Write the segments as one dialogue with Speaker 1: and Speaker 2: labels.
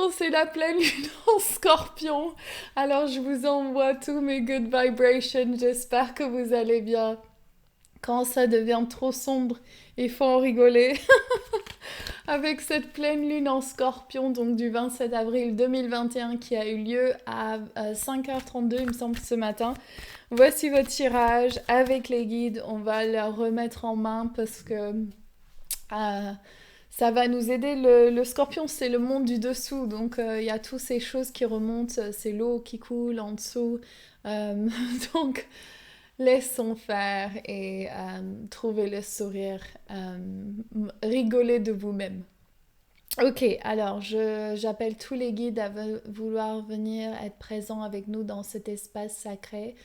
Speaker 1: Non, c'est la pleine lune en scorpion. Alors je vous envoie tous mes good vibrations. J'espère que vous allez bien. Quand ça devient trop sombre, il faut en rigoler. Avec cette pleine lune en scorpion, donc du 27 avril 2021 qui a eu lieu à 5h32, il me semble, ce matin. Voici votre tirage avec les guides. On va leur remettre en main parce que ça va nous aider. Le scorpion, c'est le monde du dessous. Donc, il y a toutes ces choses qui remontent. C'est l'eau qui coule en dessous. Euh, donc, laissons faire et trouvez le sourire. Rigolez de vous-même. Ok, alors j'appelle tous les guides à vouloir venir être présents avec nous dans cet espace sacré.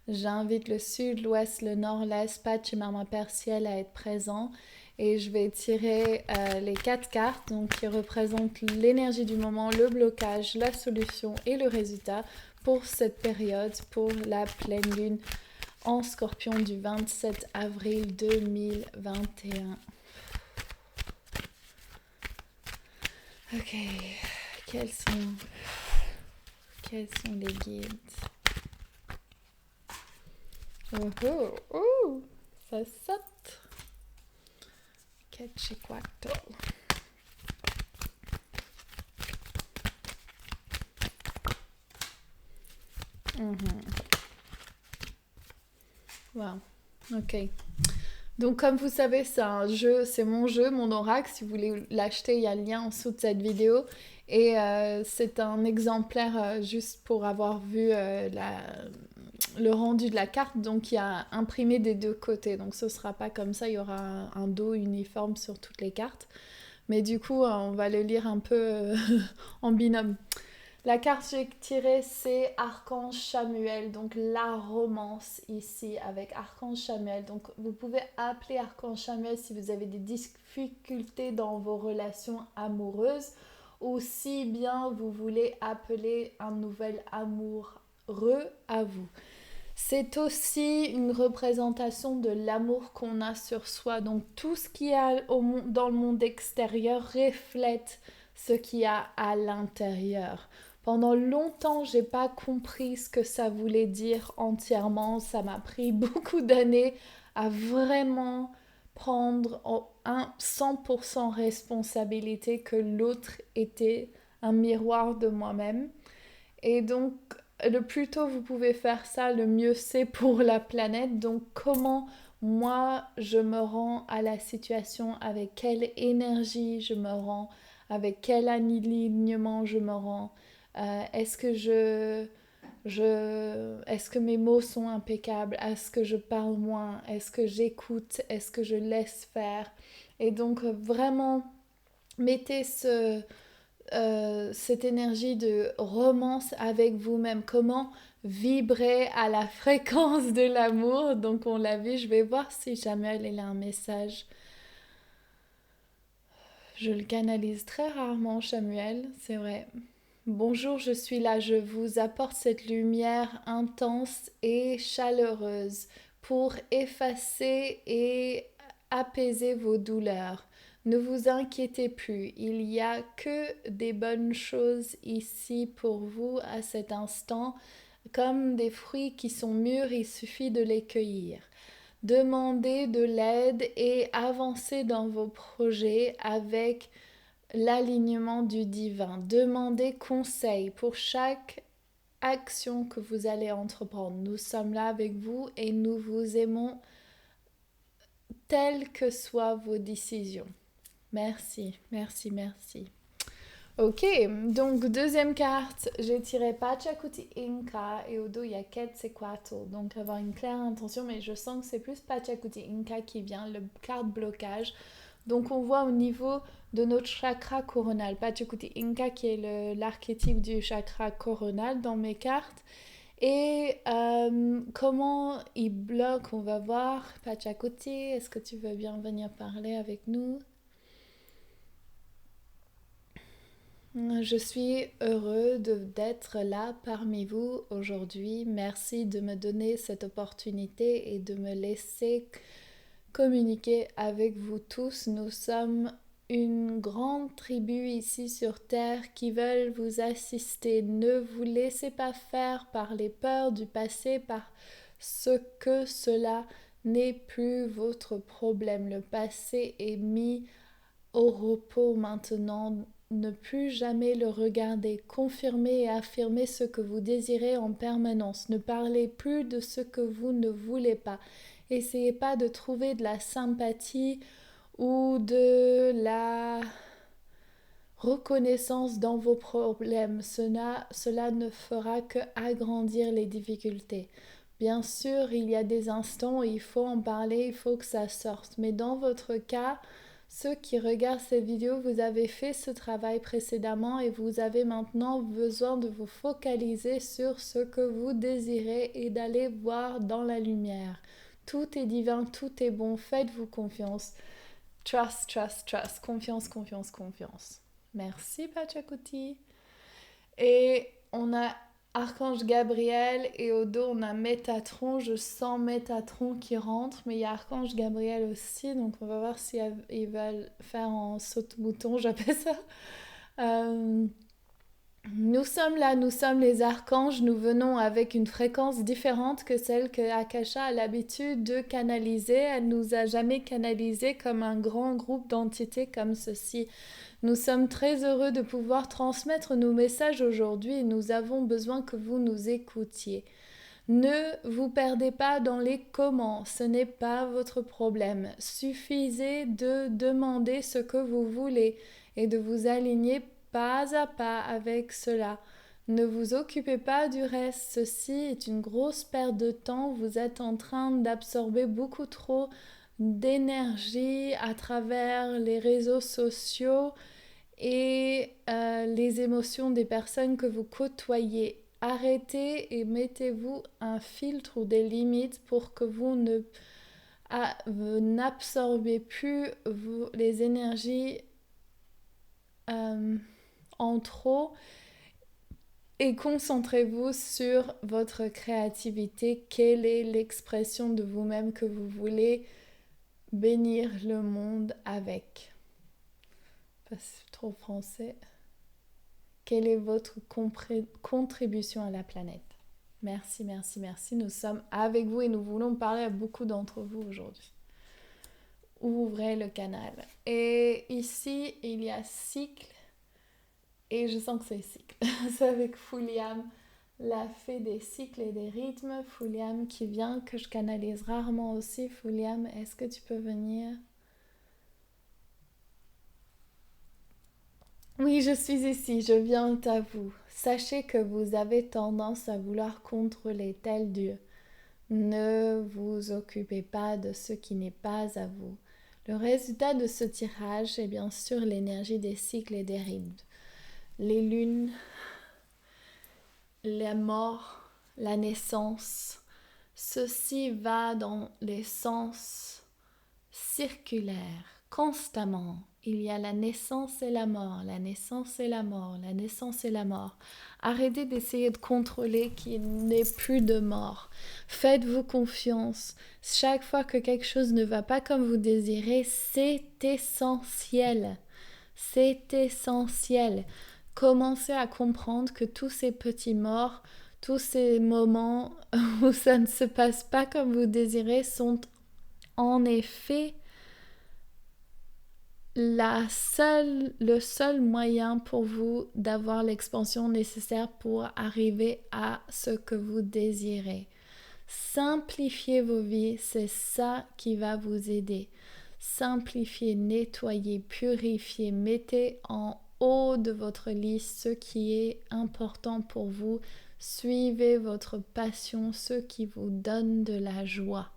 Speaker 1: J'invite le sud, l'ouest, le nord, l'est, Pachamama Perciel à être présents. Et je vais tirer les 4 cartes donc, qui représentent l'énergie du moment, le blocage, la solution et le résultat pour cette période, pour la pleine lune en scorpion du 27 avril 2021. Ok, quels sont les guides? Oh oh, oh, ça saute. Quetzalcoatl. Wow, ok. Donc comme vous savez, c'est un jeu, c'est mon jeu, mon oracle. Si vous voulez l'acheter, il y a le lien en dessous de cette vidéo. Et c'est un exemplaire juste pour avoir vu le rendu de la carte. Donc il y a imprimé des deux côtés. Donc ce ne sera pas comme ça, il y aura un dos uniforme sur toutes les cartes. Mais du coup, on va le lire un peu en binôme. La carte que j'ai tirée, c'est Archange Chamuel, donc la romance ici avec Archange Chamuel. Donc vous pouvez appeler Archange Chamuel si vous avez des difficultés dans vos relations amoureuses ou si bien vous voulez appeler un nouvel amoureux à vous. C'est aussi une représentation de l'amour qu'on a sur soi. Donc tout ce qu'il y a dans le monde extérieur reflète ce qu'il y a à l'intérieur. Pendant longtemps, j'ai pas compris ce que ça voulait dire entièrement. Ça m'a pris beaucoup d'années à vraiment prendre en 100% responsabilité que l'autre était un miroir de moi-même. Et donc, le plus tôt vous pouvez faire ça, le mieux c'est pour la planète. Donc, comment moi je me rends à la situation, avec quelle énergie je me rends, avec quel alignement je me rends. Est-ce que mes mots sont impeccables? Est-ce que je parle moins? Est-ce que j'écoute? Est-ce que je laisse faire? Et donc vraiment, mettez cette énergie de romance avec vous-même. Comment vibrer à la fréquence de l'amour. Donc on l'a vu, je vais voir si jamais il a un message. Je le canalise très rarement, Samuel, c'est vrai. Bonjour, je suis là, je vous apporte cette lumière intense et chaleureuse pour effacer et apaiser vos douleurs. Ne vous inquiétez plus, il n'y a que des bonnes choses ici pour vous à cet instant, comme des fruits qui sont mûrs, il suffit de les cueillir. Demandez de l'aide et avancez dans vos projets avec l'alignement du divin. Demandez conseil pour chaque action que vous allez entreprendre. Nous sommes là avec vous et nous vous aimons telles que soient vos décisions. Merci, merci, merci. Ok, donc deuxième carte, j'ai tiré Pachacuti Inca et au dos il y a Quetzalcoatl. Donc avoir une claire intention, mais je sens que c'est plus Pachacuti Inca qui vient, le carte blocage. Donc on voit au niveau de notre chakra coronal, Pachacuti Inca qui est l'archétype du chakra coronal dans mes cartes. Et comment il bloque, on va voir. Pachacuti, est-ce que tu veux bien venir parler avec nous? Je suis heureux d'être là parmi vous aujourd'hui. Merci de me donner cette opportunité et de me laisser communiquer avec vous tous. Nous sommes une grande tribu ici sur Terre qui veulent vous assister. Ne vous laissez pas faire par les peurs du passé, par ce que cela n'est plus votre problème. Le passé est mis au repos maintenant. Ne plus jamais le regarder. Confirmez et affirmez ce que vous désirez en permanence. Ne parlez plus de ce que vous ne voulez pas. Essayez pas de trouver de la sympathie ou de la reconnaissance dans vos problèmes. Cela ne fera que agrandir les difficultés. Bien sûr, il y a des instants où il faut en parler, il faut que ça sorte. Mais dans votre cas, ceux qui regardent cette vidéo, vous avez fait ce travail précédemment et vous avez maintenant besoin de vous focaliser sur ce que vous désirez et d'aller voir dans la lumière. Tout est divin, tout est bon, faites-vous confiance. Trust, trust, trust. Confiance, confiance, confiance. Merci Pachakuti. Et on a Archange Gabriel et au dos on a Métatron. Je sens Métatron qui rentre, mais il y a Archange Gabriel aussi. Donc on va voir si ils veulent faire en saute-mouton, j'appelle ça. Nous sommes là, nous sommes les archanges, nous venons avec une fréquence différente que celle que Akasha a l'habitude de canaliser. Elle nous a jamais canalisé comme un grand groupe d'entités comme ceci. Nous sommes très heureux de pouvoir transmettre nos messages aujourd'hui et nous avons besoin que vous nous écoutiez. Ne vous perdez pas dans les comment, ce n'est pas votre problème. Suffisait de demander ce que vous voulez et de vous aligner pas à pas avec cela. Ne vous occupez pas du reste, ceci est une grosse perte de temps, vous êtes en train d'absorber beaucoup trop d'énergie à travers les réseaux sociaux et les émotions des personnes que vous côtoyez. Arrêtez et mettez-vous un filtre ou des limites pour que vous n'absorbez plus les énergies en trop et concentrez-vous sur votre créativité. Quelle est l'expression de vous-même que vous voulez bénir le monde avec? C'est trop français. Quelle est votre contribution à la planète? Merci, merci, merci. Nous sommes avec vous et nous voulons parler à beaucoup d'entre vous aujourd'hui. Ouvrez le canal. Et ici, il y a cycle. Et je sens que c'est cycle. C'est avec Fouliam, la fée des cycles et des rythmes. Fouliam qui vient, que je canalise rarement aussi. Fouliam, est-ce que tu peux venir? Oui, je suis ici, je viens à vous. Sachez que vous avez tendance à vouloir contrôler tel Dieu. Ne vous occupez pas de ce qui n'est pas à vous. Le résultat de ce tirage est bien sûr l'énergie des cycles et des rythmes. Les lunes, la mort, la naissance, ceci va dans les sens circulaires, constamment. Il y a la naissance et la mort, la naissance et la mort, la naissance et la mort. Arrêtez d'essayer de contrôler qu'il n'y ait plus de mort. Faites-vous confiance. Chaque fois que quelque chose ne va pas comme vous désirez, c'est essentiel. C'est essentiel. Commencez à comprendre que tous ces petits morts, tous ces moments où ça ne se passe pas comme vous désirez sont en effet le seul moyen pour vous d'avoir l'expansion nécessaire pour arriver à ce que vous désirez. Simplifiez vos vies, c'est ça qui va vous aider. Simplifiez, nettoyez, purifiez, mettez en haut de votre liste ce qui est important pour vous. Suivez votre passion, ce qui vous donne de la joie.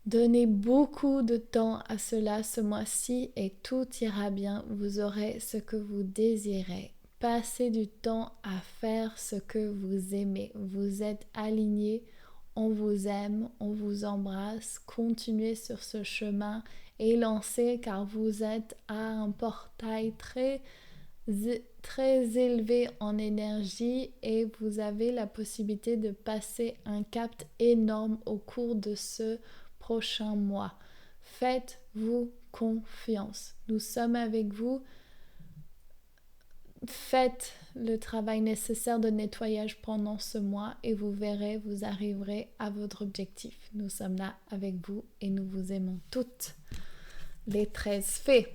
Speaker 1: Donnez beaucoup de temps à cela ce mois-ci et tout ira bien. Vous aurez ce que vous désirez. Passez du temps à faire ce que vous aimez. Vous êtes alignés, on vous aime, on vous embrasse. Continuez sur ce chemin et lancez car vous êtes à un portail très élevé en énergie et vous avez la possibilité de passer un cap énorme au cours de ce prochain mois. Faites Faites-vous confiance. Nous sommes avec vous. Faites le travail nécessaire de nettoyage pendant ce mois et vous verrez, vous arriverez à votre objectif. Nous sommes là avec vous et nous vous aimons toutes. Les 13 fées.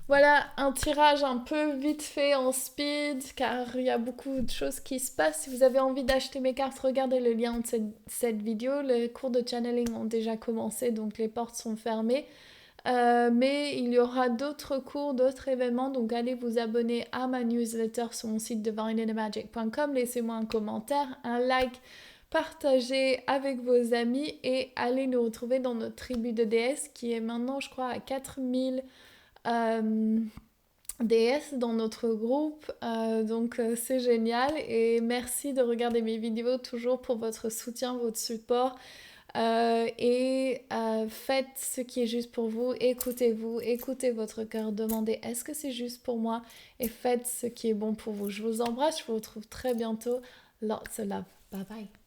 Speaker 1: Voilà un tirage un peu vite fait en speed car il y a beaucoup de choses qui se passent. Si vous avez envie d'acheter mes cartes, regardez le lien de cette vidéo. Les cours de channeling ont déjà commencé donc les portes sont fermées. Mais il y aura d'autres cours, d'autres événements, donc allez vous abonner à ma newsletter sur mon site divineinthemagic.com, laissez-moi un commentaire, un like, partagez avec vos amis et allez nous retrouver dans notre tribu de déesses qui est maintenant je crois à 4000 déesses dans notre groupe, donc c'est génial et merci de regarder mes vidéos toujours pour votre soutien, votre support. Faites ce qui est juste pour vous, écoutez-vous, écoutez votre cœur, demandez est-ce que c'est juste pour moi et faites ce qui est bon pour vous. Je vous embrasse, je vous retrouve très bientôt. Lots of love. Bye bye.